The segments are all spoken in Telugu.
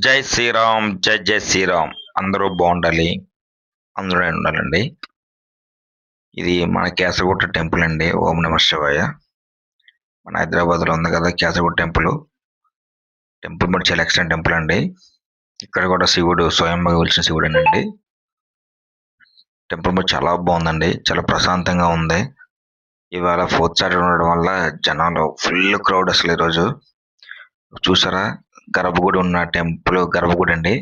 జై శ్రీరామ్, జై జై శ్రీరామ్. అందరూ బాగుండాలి, అందరూ ఉండాలండి. ఇది మన కేసరగుట్ట టెంపుల్ అండి. ఓం నమ శివాయ. మన హైదరాబాద్లో ఉంది కదా కేసరగుట్ట టెంపుల్. టెంపుల్ మరి చాలా ఎక్సలెంట్ టెంపుల్ అండి. ఇక్కడ కూడా శివుడు స్వయంగా వెలిసిన శివుడేనండి. టెంపుల్ మరి చాలా బాగుందండి, చాలా ప్రశాంతంగా ఉంది. ఇవాళ 4th సాటర్డే ఉండడం వల్ల జనాలు ఫుల్ క్రౌడ్. అసలు ఈరోజు చూసారా, గర్భగుడి ఉన్న టెంపుల్ గర్భగుడి అండి.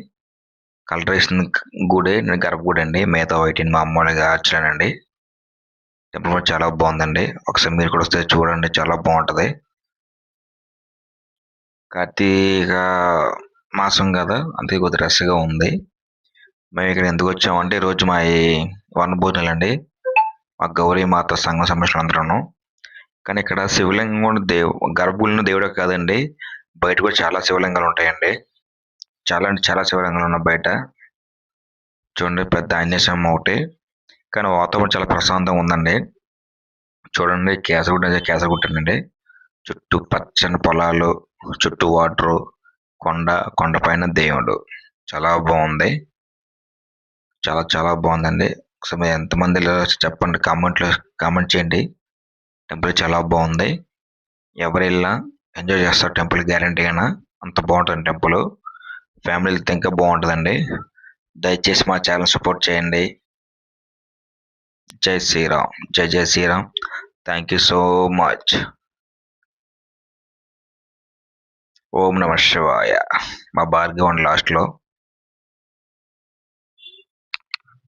కలరేషన్ గుడి గర్భగుడి అండి. మిగతా వైట్ మామూలుగా ఆర్చలేనండి. టెంపుల్ కూడా చాలా బాగుందండి. ఒకసారి మీరు కూడా వస్తే చూడండి, చాలా బాగుంటది. కార్తీక మాసం కదా, అందుకే కొద్దిగా రష్గా ఉంది. మేము ఇక్కడ ఎందుకు వచ్చామంటే ఈరోజు మా వనభోజనాలు అండి. మా గౌరీ మాత సంఘ సమస్యలు అందరూ. కానీ ఇక్కడ శివలింగం కూడా గర్భగుడిలో దేవుడే కాదండి, బయట కూడా చాలా శివలింగాలు ఉంటాయండి. చాలా అంటే చాలా శివలింగాలు ఉన్నాయి బయట. చూడండి, పెద్ద ఆంజనేయ స్వామి ఒకటి. కానీ వాతావరణం చాలా ప్రశాంతంగా ఉందండి. చూడండి, కేసరగుట్టనండి. చుట్టూ పచ్చని పొలాలు, చుట్టూ వాటరు, కొండపైన దేవుడు. చాలా బాగుంది, చాలా చాలా బాగుందండి. ఒకసారి ఎంతమంది చెప్పండి, కామెంట్ చేయండి. టెంపుల్ చాలా బాగుంది. ఎవరు వెళ్ళినా ఎంజాయ్ చేస్తారు టెంపుల్ గ్యారంటీగా. అంత బాగుంటుంది టెంపుల్. ఫ్యామిలీ వెళ్తే ఇంకా బాగుంటుందండి. దయచేసి మా ఛానల్ సపోర్ట్ చేయండి. జై శ్రీరామ్, జై జై Shriram. Thank you so much. ఓం నమ శివాయ. మా భార్గవ్ లాస్ట్లో